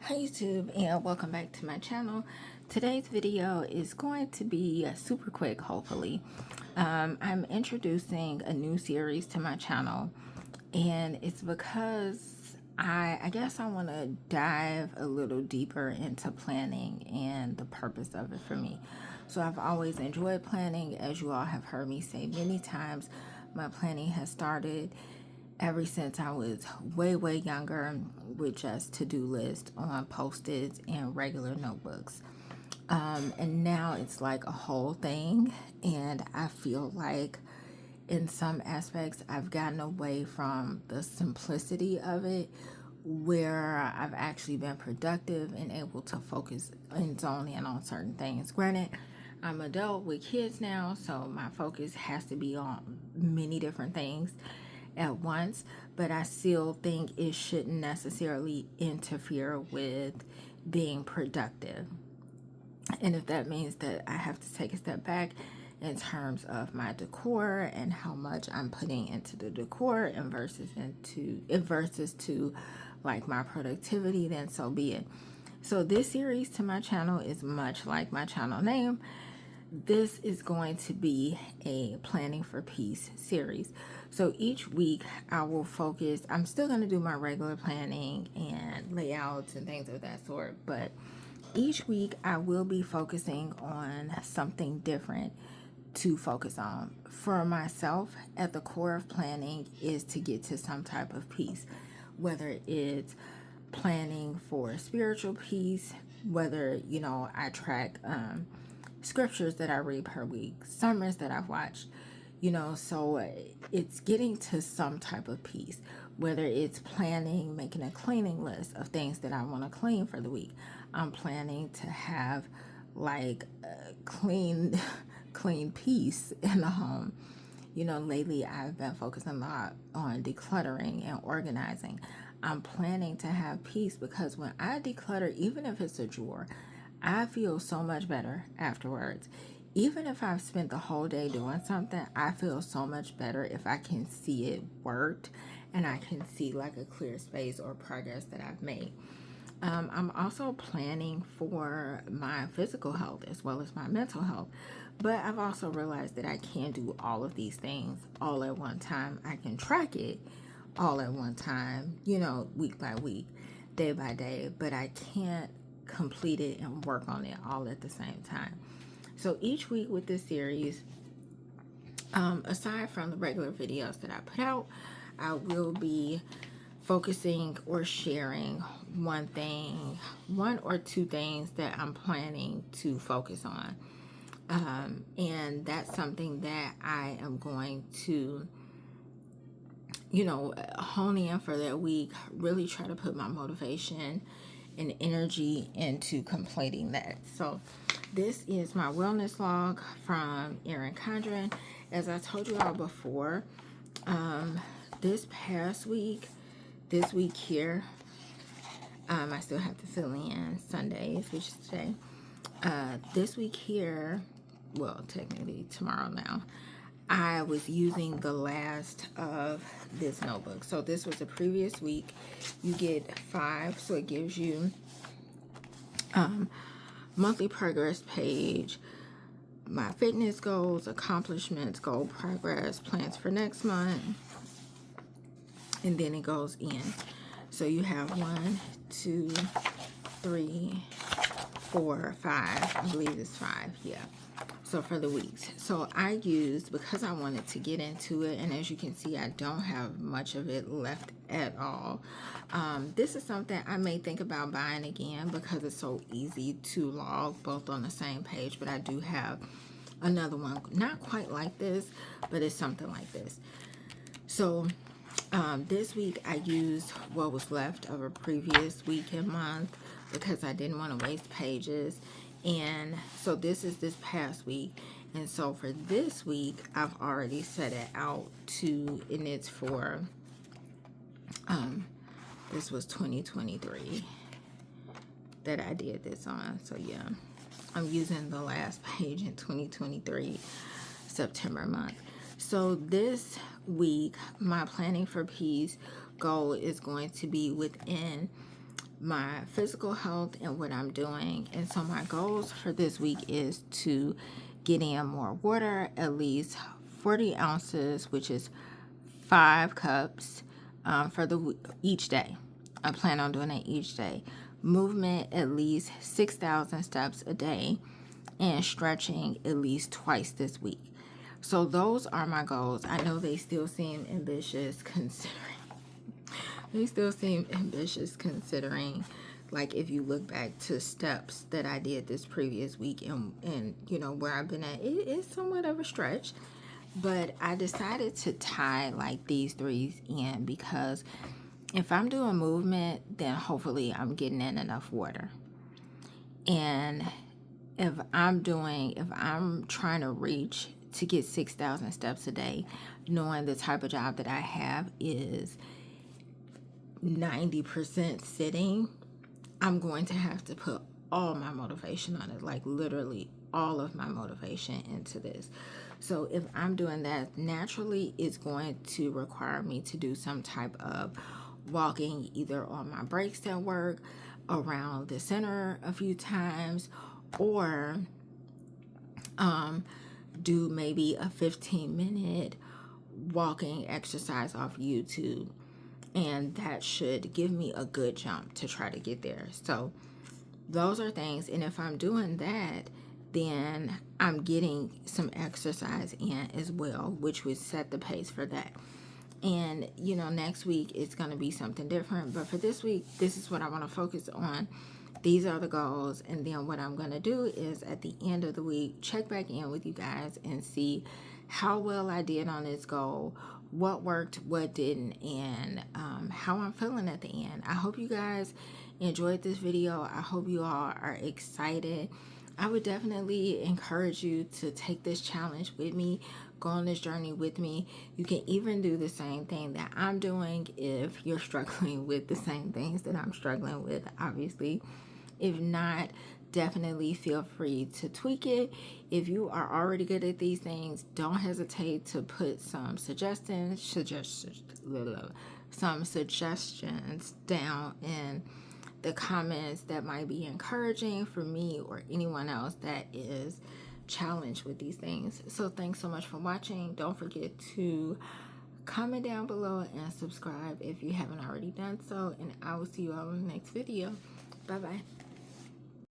Hi YouTube, and welcome back to my channel. Today's video is going to be super quick, hopefully. I'm introducing a new series to my channel, and it's because I guess I want to dive a little deeper into planning and the purpose of it for me. So I've always enjoyed planning. As you all have heard me say many times, my planning has started ever since I was way younger with just to-do lists on Post-its and regular notebooks. And now it's like a whole thing, and I feel like in some aspects I've gotten away from the simplicity of it, where I've actually been productive and able to focus and zone in on certain things. Granted, I'm an adult with kids now, so my focus has to be on many different things at once, but I still think it shouldn't necessarily interfere with being productive. And if that means that I have to take a step back in terms of my decor and how much I'm putting into the decor and versus to like my productivity, then so be it. So this series to my channel is much like my channel name. This is going to be a planning for peace series. So each week I will focus, I'm still going to do my regular planning and layouts and things of that sort, but each week I will be focusing on something different to focus on. For myself, at the core of planning is to get to some type of peace, whether it's planning for spiritual peace, whether, I track scriptures that I read per week, sermons that I've watched, so it's getting to some type of peace, whether it's planning, making a cleaning list of things that I want to clean for the week. I'm planning to have like clean peace in the home. Lately I've been focusing a lot on decluttering and organizing. I'm planning to have peace because when I declutter, even if it's a drawer, I feel so much better afterwards. Even if I've spent the whole day doing something, I feel so much better if I can see it worked and I can see like a clear space or progress that I've made. I'm also planning for my physical health as well as my mental health. But I've also realized that I can't do all of these things all at one time. I can track it all at one time, week by week, day by day, but I can't complete it and work on it all at the same time. So each week with this series, aside from the regular videos that I put out, I will be focusing or sharing one or two things that I'm planning to focus on. And that's something that I am going to, hone in for that week, really try to put my motivation and energy into completing that. So this is my wellness log from Erin Condren. As I told you all before, this past week, this week here, I still have to fill in Sundays, which is today. This week here, well, technically tomorrow now, I was using the last of this notebook. So this was a previous week. You get 5, so it gives you monthly progress page, my fitness goals, accomplishments, goal progress, plans for next month, and then it goes in. So you have 1, 2, 3, 4, 5. I believe it's 5. Yeah. So for the weeks. So I used, because I wanted to get into it, and as you can see, I don't have much of it left at all. This is something I may think about buying again because it's so easy to log both on the same page, but I do have another one, not quite like this, but it's something like this. So this week I used what was left of a previous week and month because I didn't want to waste pages. And so this is this past week. And so for this week, I've already set it out to, and it's for, this was 2023 that I did this on. So yeah, I'm using the last page in 2023, September month. So this week, my planning for peace goal is going to be within my physical health and what I'm doing. And so my goals for this week is to get in more water, at least 40 ounces, which is 5 cups for each day. I plan on doing it each day. Movement at least 6,000 steps a day, and stretching at least twice this week. So those are my goals. I know they still seem ambitious considering like if you look back to steps that I did this previous week and you know where I've been at, it is somewhat of a stretch. But I decided to tie like these threes in because if I'm doing movement, then hopefully I'm getting in enough water. And if I'm trying to reach to get 6,000 steps a day, knowing the type of job that I have is 90% sitting, I'm going to have to put all my motivation on it, like literally all of my motivation into this. So if I'm doing that, naturally it's going to require me to do some type of walking, either on my breaks at work, around the center a few times, or do maybe a 15-minute walking exercise off YouTube. And that should give me a good jump to try to get there. So those are things. And if I'm doing that, then I'm getting some exercise in as well, which would set the pace for that. And, you know, next week it's going to be something different. But for this week, this is what I want to focus on. These are the goals. And then what I'm going to do is at the end of the week, check back in with you guys and see how well I did on this goal, what worked, what didn't, and how I'm feeling at the end. I hope you guys enjoyed this video. I hope you all are excited. I would definitely encourage you to take this challenge with me, go on this journey with me. You can even do the same thing that I'm doing if you're struggling with the same things that I'm struggling with, obviously. If not, definitely feel free to tweak it. If you are already good at these things, don't hesitate to put some suggestions down in the comments that might be encouraging for me or anyone else that is challenged with these things. So thanks so much for watching. Don't forget to comment down below and subscribe if you haven't already done so, and I will see you all in the next video. Bye bye.